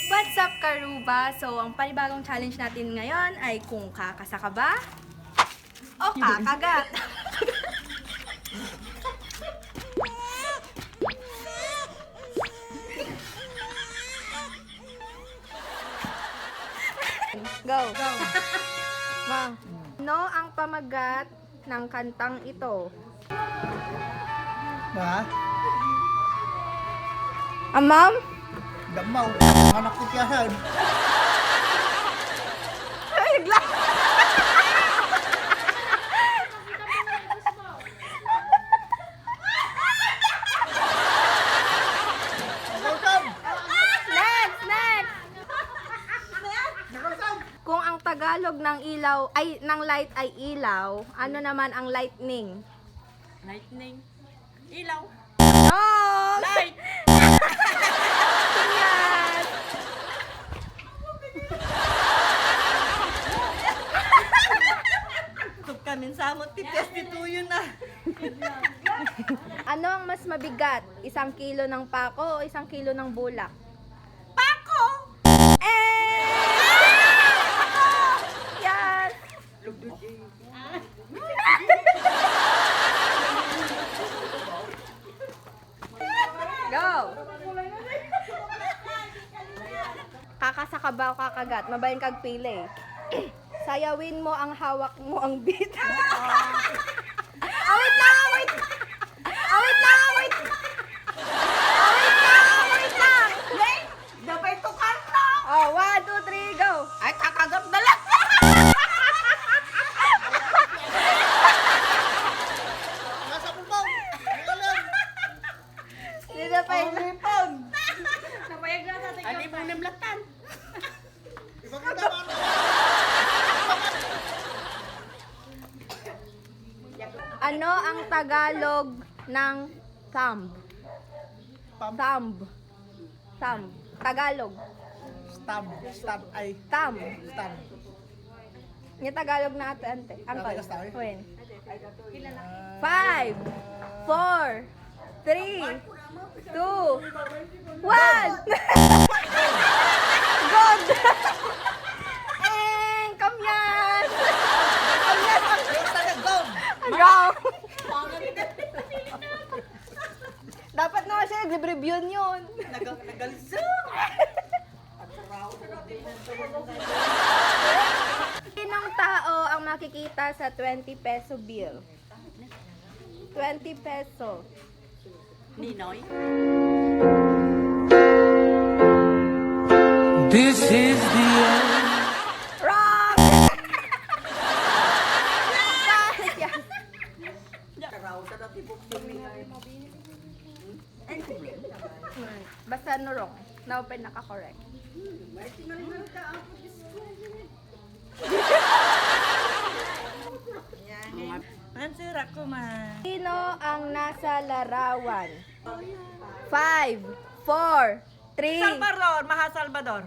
What's up, Karuba? So, ang panibagong challenge natin ngayon ay kung kakasa ka ba o kakagat. Go. Go. Wow. No ang pamagat ng kantang ito. Ba? Ma'am? Damaw. Anak ko tiyahan. Kung ang Tagalog ng ilaw ay ng light ay ilaw, ano naman ang lightning? Lightning. Ilaw. Oh! Light. Yes! Tug kami sa mo tipes dituyo na. Ano ang mas mabigat? 1 kilo ng pako o 1 kilo ng bulak? Pako. Yes! Go! Kakasa ka ba o kakagat? Mabayin kag pili. Sayawin mo ang hawak mo ang beat. Awit lang! Awit! Awit lang! Awit! Awit lang! Awit lang! Dabay to kanta. Oh, 1, 2, 3, go! Ay kakagat na lang. Nasa pulpaw. Ngayon. Hindi na pa yun. Lipon. Ani mo nimlatan. Ipakita mo ano. Ano ang Tagalog ng thumb? Pump. Thumb. Thumb. Tagalog. Stab. Stab. Ay. Thumb. Stab. Yung Tagalog na ate, ante. Angkol. Tagalog tayo? Win. 5, 4, 3, 2, 1. God! Kamyas! Kamyas! Wrong! Dapat naman siya nag-review yun. Nagalsong. Sinong tao ang makikita sa 20 peso bill? 20 peso. Ninoy. This is the end. Wrong! Yes. Karaw sa dati bukti ni. Basta no wrong. Now pa naka-correct. Answer ako man. Sino ang nasa larawan? 5, 4, 3. Salvador, Maha Salvador.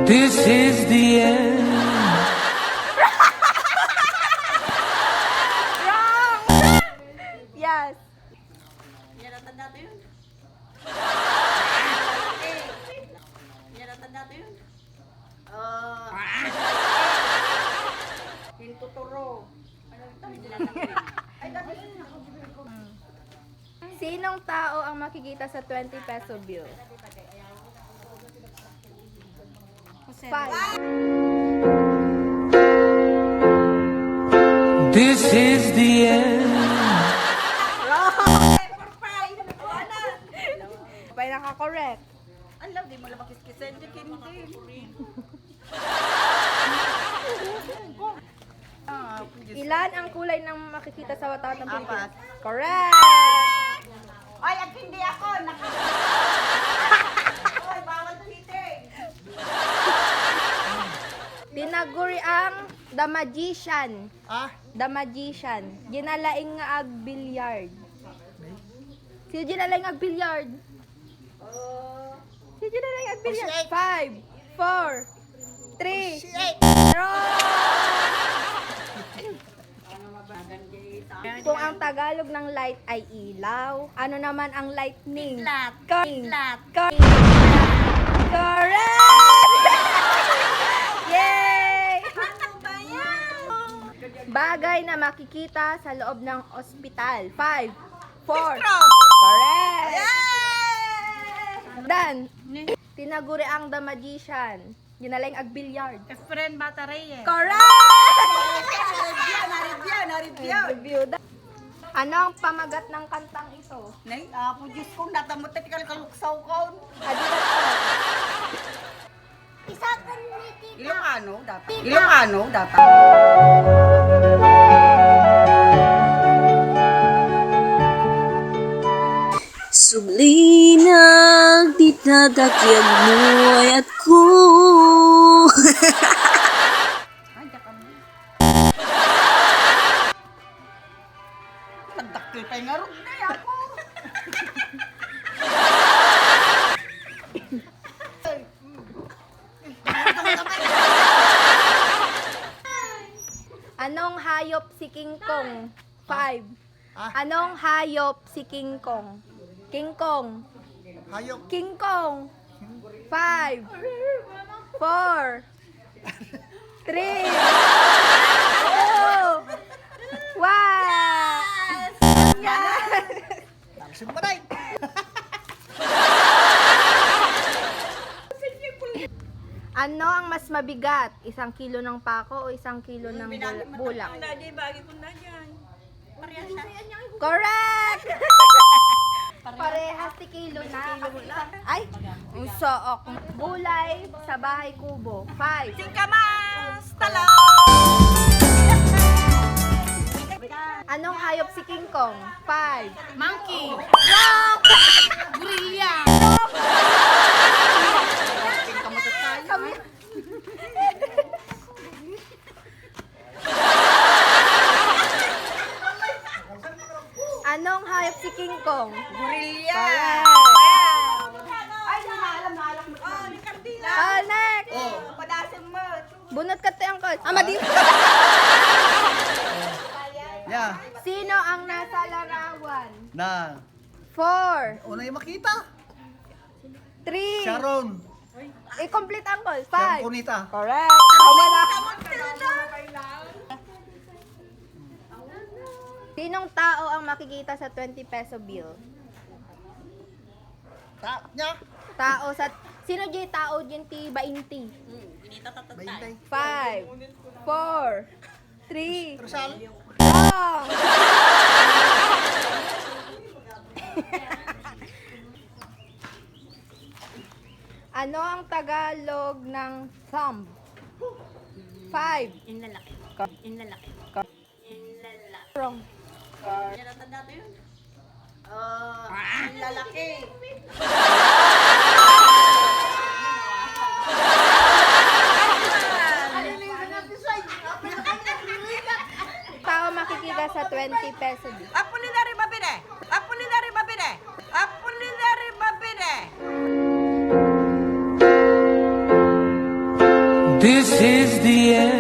This is the end. Wrong! Yes. Yan ang tanda to yun. Yan ang tanda to yun. Hintuturo. Sinong tao ang makikita sa 20 peso bill? 5. This is the end. Pa naka-correct. Ang love, di mo lang makiskisan dyan hindi. Ilan ang kulay ng makikita sa watawat ng Pilipinas? Apat. Correct! Ay, ang hindi ako. Oy, bawal tuhiting. Tinaguri ang The Magician. Ah. The Magician. Ginalaing nga ag bilyard. Sino ginalaing ag bilyard? Sino ginalaing ag bilyard? 5, 4, 3. Wrong! Kung ang Tagalog ng light ay ilaw, ano naman ang lightning? Kidlat. Kidlat. Correct! Yay! Ano ba yan? Bagay na makikita sa loob ng ospital. 5, 4. Cross. Correct! Yay! Dan, tinaguri ang The Magician. Ginaling agbilyard. Efren Batareye. Correct! Naribya. Review. Ano ang pamagat ng kantang ito? Nay, ako Diyos kong natamot at kaluksaw ko. Adidas ko. Ilocano dapat. Subli nagdidadakyag mo at ko. Ay, daka mo. Nagdakil pa yung arog na ako. Anong hayop si King Kong? 5. Ah? Anong hayop si King Kong? King Kong. Hayop. King Kong. 5, 4, 3, 2, 1. Yes! Tapos yung patay. Ano ang mas mabigat? 1 kilo ng pako o 1 kilo ng bulak? Bagi ko na dyan. Correct! Parehas 1 kilo na. Ay, usook. Gulay sa bahay kubo. 5. Singkamas! Talo! Anong hayop si King Kong? 5. Monkey! Gorilla! Kami. Anong hayop si King Kong? Gorilla! Correct! Ay, naalam mo. Oh, ni Cardina. Oh, next! Padasin mo. Bunot ka tayo ang coach. Madi. Yeah. Sino ang nasa larawan? Na. 4, Una yung makita. 3, Sharon. i-complete ang call. Sharon 5. Cunita. Correct. Tama na. Sinong tao ang makikita sa 20 peso bill? Niya. Tao sa... Sino di tao dyan ti 20? Bayintay. 5, 4, 3, Rizal. wrong! Ano ang Tagalog ng thumb? 5. Inlalaki. Inlalaki. Inlalaki. Wrong. Natanda to yun? Inlalaki. Tao makikita sa 20 peso bill. Apulinary mabire! Apulinary mabire! Apulinary mabire! This is the end.